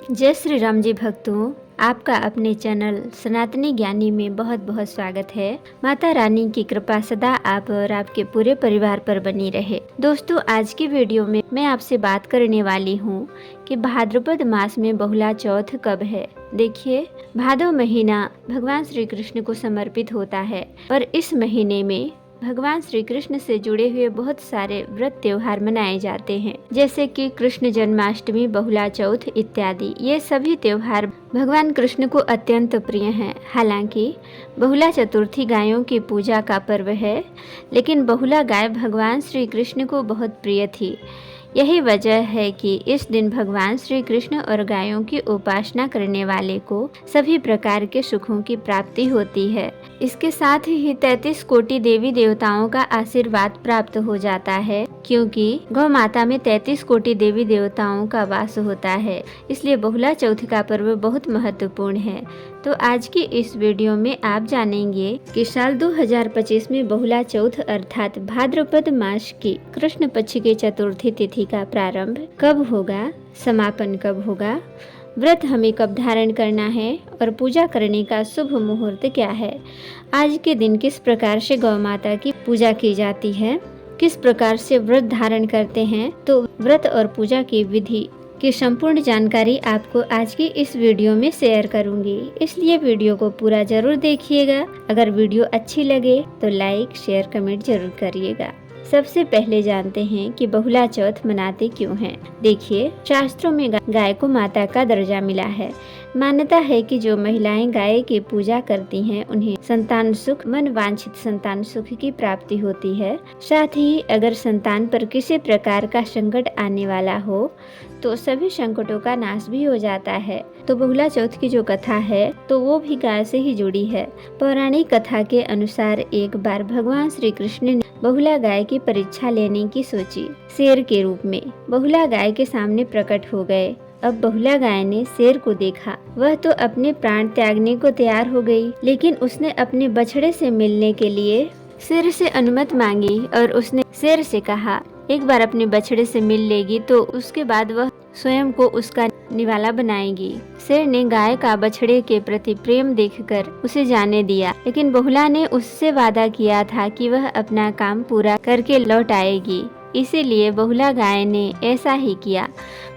जय श्री राम जी भक्तों, आपका अपने चैनल सनातनी ज्ञानी में बहुत बहुत स्वागत है। माता रानी की कृपा सदा आप और आपके पूरे परिवार पर बनी रहे। दोस्तों, आज की वीडियो में मैं आपसे बात करने वाली हूँ कि भाद्रपद मास में बहुला चौथ कब है। देखिए, भादव महीना भगवान श्री कृष्ण को समर्पित होता है और इस महीने में भगवान श्री कृष्ण से जुड़े हुए बहुत सारे व्रत त्योहार मनाए जाते हैं, जैसे कि कृष्ण जन्माष्टमी, बहुला चौथ इत्यादि। ये सभी त्योहार भगवान कृष्ण को अत्यंत प्रिय हैं। हालांकि बहुला चतुर्थी गायों की पूजा का पर्व है, लेकिन बहुला गाय भगवान श्री कृष्ण को बहुत प्रिय थी। यही वजह है कि इस दिन भगवान श्री कृष्ण और गायों की उपासना करने वाले को सभी प्रकार के सुखों की प्राप्ति होती है। इसके साथ ही 33 कोटि देवी देवताओं का आशीर्वाद प्राप्त हो जाता है, क्योंकि गौ माता में 33 कोटि देवी देवताओं का वास होता है। इसलिए बहुला चौथ का पर्व बहुत महत्वपूर्ण है। तो आज की इस वीडियो में आप जानेंगे कि साल 2025 में बहुला चौथ अर्थात भाद्रपद मास की कृष्ण पक्ष की चतुर्थी तिथि का प्रारंभ कब होगा, समापन कब होगा, व्रत हमें कब धारण करना है और पूजा करने का शुभ मुहूर्त क्या है। आज के दिन किस प्रकार से गौ माता की पूजा की जाती है, किस प्रकार से व्रत धारण करते हैं, तो व्रत और पूजा की विधि की संपूर्ण जानकारी आपको आज की इस वीडियो में शेयर करूंगी। इसलिए वीडियो को पूरा जरूर देखिएगा। अगर वीडियो अच्छी लगे तो लाइक, शेयर, कमेंट जरूर करिएगा। सबसे पहले जानते हैं कि बहुला चौथ मनाते क्यों हैं। देखिए, शास्त्रों में गाय को माता का दर्जा मिला है। मान्यता है कि जो महिलाएं गाय की पूजा करती हैं, उन्हें संतान सुख, मन वांछित संतान सुख की प्राप्ति होती है। साथ ही अगर संतान पर किसी प्रकार का संकट आने वाला हो तो सभी संकटों का नाश भी हो जाता है। तो बहुला चौथ की जो कथा है तो वो भी गाय से ही जुड़ी है। पौराणिक कथा के अनुसार एक बार भगवान श्री कृष्ण ने बहुला गाय की परीक्षा लेने की सोची। शेर के रूप में बहुला गाय के सामने प्रकट हो गए। अब बहुला गाय ने शेर को देखा। वह तो अपने प्राण त्यागने को तैयार हो गई, लेकिन उसने अपने बछड़े से मिलने के लिए शेर से अनुमति मांगी और उसने शेर से कहा, एक बार अपने बछड़े से मिल लेगी तो उसके बाद वह स्वयं को उसका निवाला बनाएगी। शेर ने गाय का बछड़े के प्रति प्रेम देखकर उसे जाने दिया, लेकिन बहुला ने उससे वादा किया था कि वह अपना काम पूरा करके लौट आएगी। इसीलिए बहुला गाय ने ऐसा ही किया।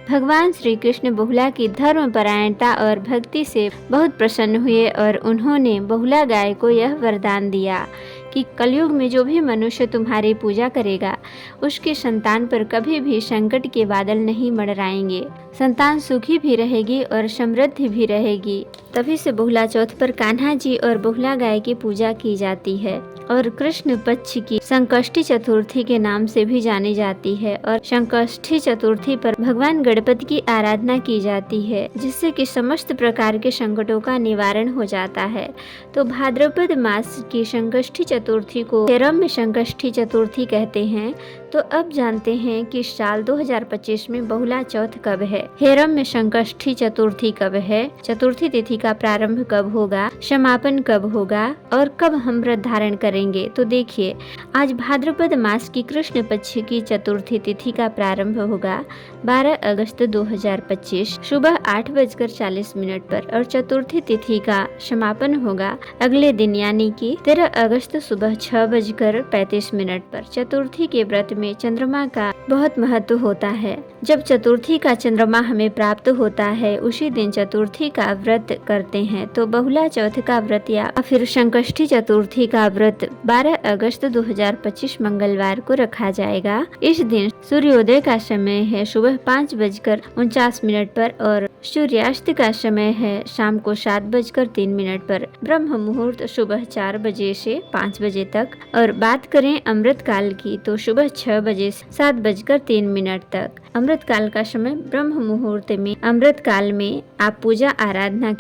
भगवान श्री कृष्ण बहुला की धर्मपरायणता और भक्ति से बहुत प्रसन्न हुए और उन्होंने बहुला गाय को यह वरदान दिया कि कलयुग में जो भी मनुष्य तुम्हारी पूजा करेगा, उसकी संतान पर कभी भी संकट के बादल नहीं मंडराएंगे। संतान सुखी भी रहेगी और समृद्ध भी रहेगी। तभी से बहुला चौथ पर कान्हा जी और बहुला गाय की पूजा की जाती है और कृष्ण पक्ष की संकष्टी चतुर्थी के नाम से भी जानी जाती है। और संकष्टी चतुर्थी पर भगवान गणपति की आराधना की जाती है, जिससे कि समस्त प्रकार के संकटों का निवारण हो जाता है। तो भाद्रपद मास की संकष्टी चतुर्थी को हेरम्य संकष्टी चतुर्थी कहते हैं। तो अब जानते हैं कि साल 2025 में बहुला चौथ कब है, हेरम्य संकष्टी चतुर्थी कब है, चतुर्थी तिथि का प्रारंभ कब होगा, समापन कब होगा और कब हम व्रत धारण करेंगे। तो देखिए, आज भाद्रपद मास की कृष्ण पक्ष की चतुर्थी तिथि का प्रारंभ होगा 12 अगस्त 2025 सुबह 8:40 पर और चतुर्थी तिथि का समापन होगा अगले दिन यानी कि 13 अगस्त सुबह 6:35 पर। चतुर्थी के व्रत में चंद्रमा का बहुत महत्व होता है। जब चतुर्थी का चंद्रमा हमें प्राप्त होता है, उसी दिन चतुर्थी का व्रत करते हैं। तो बहुला चौथ का व्रत या फिर संकष्टी चतुर्थी का व्रत 12 अगस्त 2025 मंगलवार को रखा जाएगा। इस दिन सूर्योदय का समय है सुबह 5:49 पर और सूर्यास्त का समय है शाम को 7:03 पर। ब्रह्म मुहूर्त सुबह 4 बजे से 5 बजे तक। और बात करें अमृत काल की तो सुबह 6 बजे से 7:03 तक। अमृत काल का समय ब्रह्म मुहूर्त में अमृत काल में आप पूजा आराधना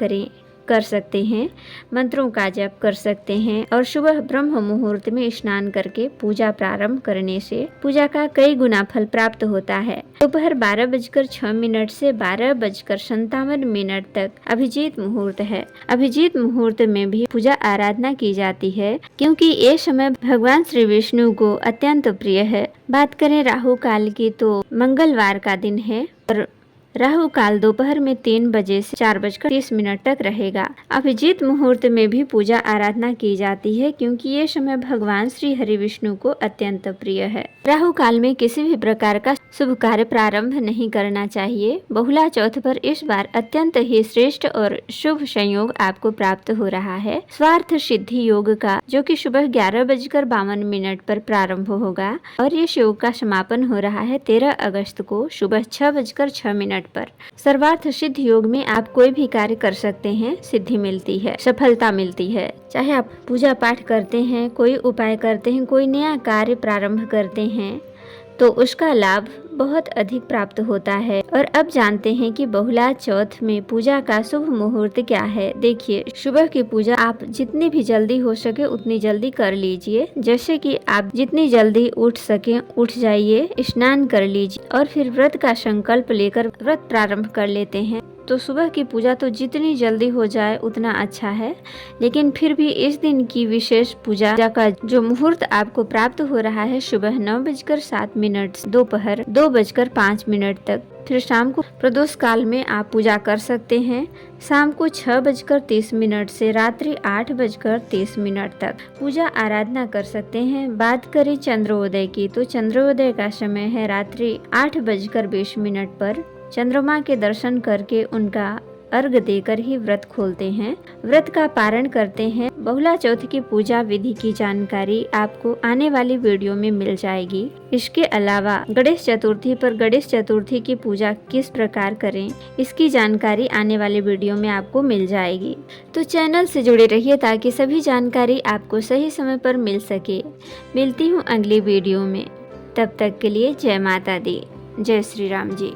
कर सकते हैं, मंत्रों का जप कर सकते हैं और सुबह ब्रह्म मुहूर्त में स्नान करके पूजा प्रारंभ करने से पूजा का कई गुना फल प्राप्त होता है। दोपहर 12:06 से 12:57 तक अभिजीत मुहूर्त है। अभिजीत मुहूर्त में भी पूजा आराधना की जाती है, क्योंकि ये समय भगवान श्री विष्णु को अत्यंत प्रिय है। बात करें राहु काल की तो मंगलवार का दिन है और राहु काल दोपहर में 3 बजे से 4:30 तक रहेगा। अभिजीत मुहूर्त में भी पूजा आराधना की जाती है क्योंकि ये समय भगवान श्री हरि विष्णु को अत्यंत प्रिय है। राहु काल में किसी भी प्रकार का शुभ कार्य प्रारंभ नहीं करना चाहिए। बहुला चौथ पर इस बार अत्यंत ही श्रेष्ठ और शुभ संयोग आपको प्राप्त हो रहा है। स्वार्थ सिद्धि योग का जो कि सुबह 11:52 पर प्रारंभ होगा और इस योग का समापन हो रहा है 13 अगस्त को सुबह 6:06 पर। सर्वार्थ सिद्ध योग में आप कोई भी कार्य कर सकते हैं, सिद्धि मिलती है, सफलता मिलती है। चाहे आप पूजा पाठ करते हैं, कोई उपाय करते हैं, कोई नया कार्य प्रारंभ करते हैं तो उसका लाभ बहुत अधिक प्राप्त होता है। और अब जानते हैं कि बहुला चौथ में पूजा का शुभ मुहूर्त क्या है। देखिए, सुबह की पूजा आप जितनी भी जल्दी हो सके उतनी जल्दी कर लीजिए। जैसे कि आप जितनी जल्दी उठ सके उठ जाइए, स्नान कर लीजिए और फिर व्रत का संकल्प लेकर व्रत प्रारंभ कर लेते हैं। तो सुबह की पूजा तो जितनी जल्दी हो जाए उतना अच्छा है, लेकिन फिर भी इस दिन की विशेष पूजा का जो मुहूर्त आपको प्राप्त हो रहा है सुबह 9:07 दोपहर 2:05 तक, फिर शाम को प्रदोष काल में आप पूजा कर सकते हैं। शाम को 6:30 से रात्रि 8:30 तक पूजा आराधना कर सकते हैं। बात करें चंद्रोदय की तो चंद्रोदय का समय है रात्रि 8:20 पर। चंद्रमा के दर्शन करके उनका अर्घ देकर ही व्रत खोलते हैं, व्रत का पारण करते हैं। बहुला चौथ की पूजा विधि की जानकारी आपको आने वाली वीडियो में मिल जाएगी। इसके अलावा गणेश चतुर्थी पर गणेश चतुर्थी की पूजा किस प्रकार करें, इसकी जानकारी आने वाले वीडियो में आपको मिल जाएगी। तो चैनल से जुड़े रहिए ताकि सभी जानकारी आपको सही समय पर मिल सके। मिलती हूँ अगली वीडियो में, तब तक के लिए जय माता दी, जय श्री राम जी।